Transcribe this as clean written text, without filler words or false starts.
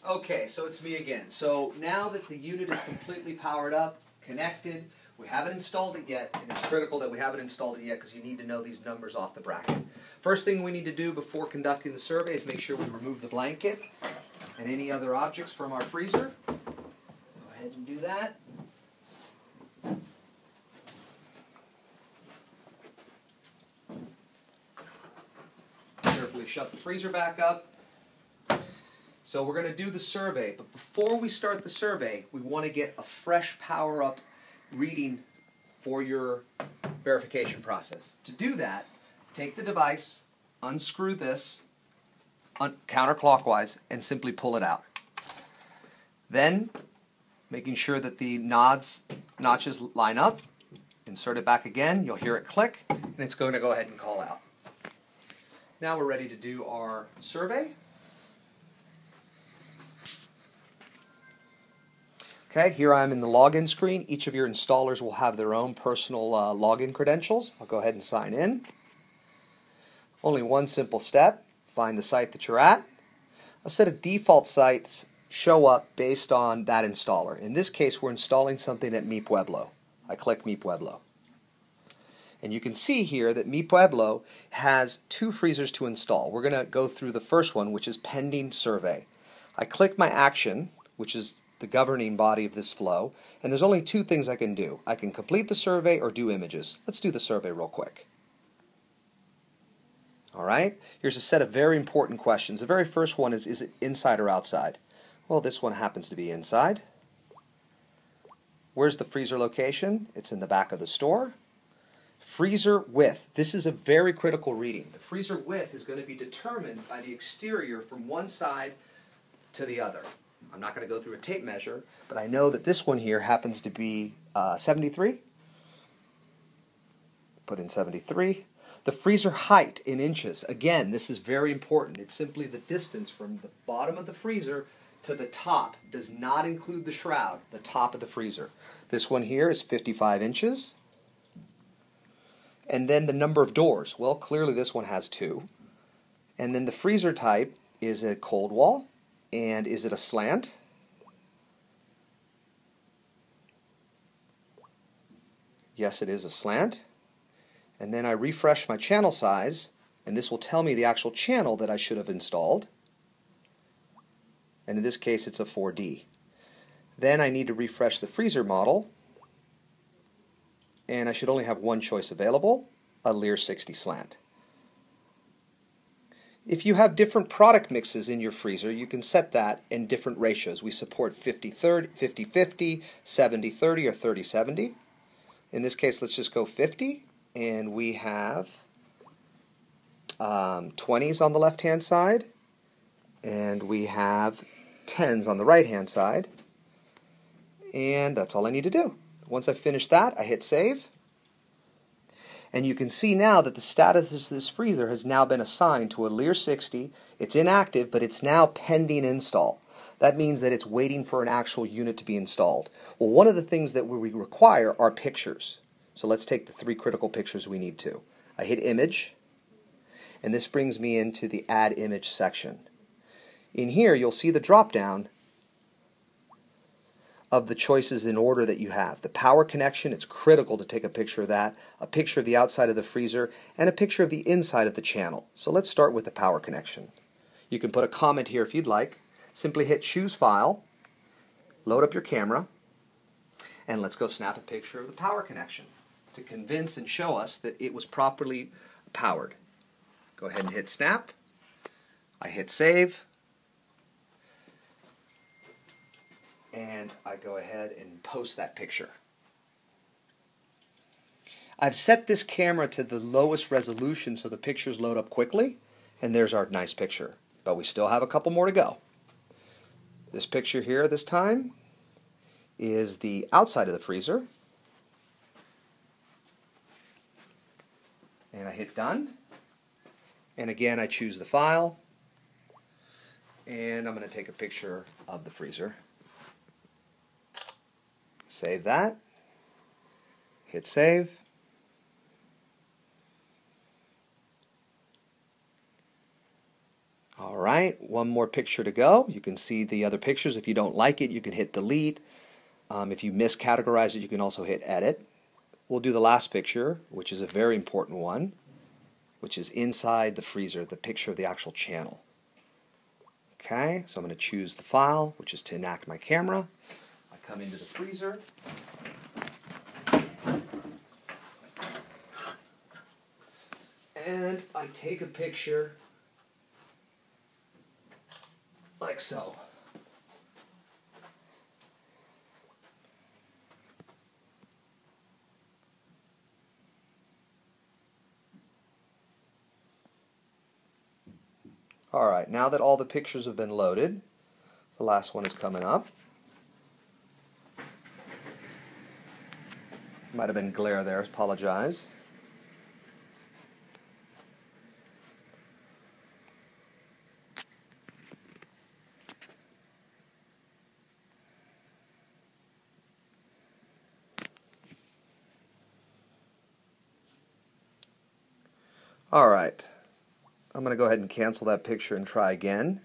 Okay, so it's me again. So now that the unit is completely powered up, connected, we haven't installed it yet, and it's critical that we haven't installed it yet because you need to know these numbers off the bracket. First thing we need to do before conducting the survey is make sure we remove the blanket and any other objects from our freezer. Go ahead and do that. Carefully shut the freezer back up. So we're going to do the survey, but before we start the survey, we want to get a fresh power-up reading for your verification process. To do that, take the device, unscrew this counterclockwise, and simply pull it out. Then, making sure that the notches line up, insert it back again, you'll hear it click, and it's going to go ahead and call out. Now we're ready to do our survey. Okay, here I'm in the login screen. Each of your installers will have their own personal login credentials. I'll go ahead and sign in. Only one simple step. Find the site that you're at. A set of default sites show up based on that installer. In this case, we're installing something at MiPueblo. I click MiPueblo. And you can see here that MiPueblo has two freezers to install. We're going to go through the first one, which is pending survey. I click my action, which is the governing body of this flow, and there's only two things I can do. I can complete the survey or do images. Let's do the survey real quick. Alright, here's a set of very important questions. The very first one is it inside or outside? Well, this one happens to be inside. Where's the freezer location? It's in the back of the store. Freezer width. This is a very critical reading. The freezer width is going to be determined by the exterior from one side to the other. I'm not going to go through a tape measure, but I know that this one here happens to be 73. Put in 73. The freezer height in inches. Again, this is very important. It's simply the distance from the bottom of the freezer to the top. Does not include the shroud, the top of the freezer. This one here is 55 inches. And then the number of doors. Well, clearly this one has 2. And then the freezer type is a cold wall. And is it a slant? Yes, it is a slant. And then I refresh my channel size, and this will tell me the actual channel that I should have installed. And in this case, it's a 4D. Then I need to refresh the freezer model, and I should only have one choice available, a Lear 60 slant. If you have different product mixes in your freezer, you can set that in different ratios. We support 50-30, 50-50, 70-30, or 30-70. In this case, let's just go 50, and we have 20s on the left-hand side, and we have 10s on the right-hand side, and that's all I need to do. Once I've finished that, I hit save. And you can see now that the status of this freezer has now been assigned to a Lear 60. It's inactive, but it's now pending install. That means that it's waiting for an actual unit to be installed. Well, one of the things that we require are pictures. So let's take the 3 critical pictures we need to. I hit image, and this brings me into the add image section. In here, you'll see the drop down of the choices in order that you have. The power connection, it's critical to take a picture of that, a picture of the outside of the freezer, and a picture of the inside of the channel. So let's start with the power connection. You can put a comment here if you'd like. Simply hit choose file, load up your camera, and let's go snap a picture of the power connection to convince and show us that it was properly powered. Go ahead and hit snap. I hit save. And I go ahead and post that picture. I've set this camera to the lowest resolution so the pictures load up quickly, and there's our nice picture. But we still have a couple more to go. This picture here this time is the outside of the freezer. And I hit done. And again, I choose the file. And I'm going to take a picture of the freezer. Save that. Hit save. All right, one more picture to go. You can see the other pictures. If you don't like it, you can hit delete. If you miscategorize it, you can also hit edit. We'll do the last picture, which is a very important one, which is inside the freezer, the picture of the actual channel. Okay, so I'm going to choose the file, which is to enact my camera. I come into the freezer. And I take a picture like so. All right, now that all the pictures have been loaded, the last one is coming up. Might have been glare there, apologize. All right, I'm going to go ahead and cancel that picture and try again.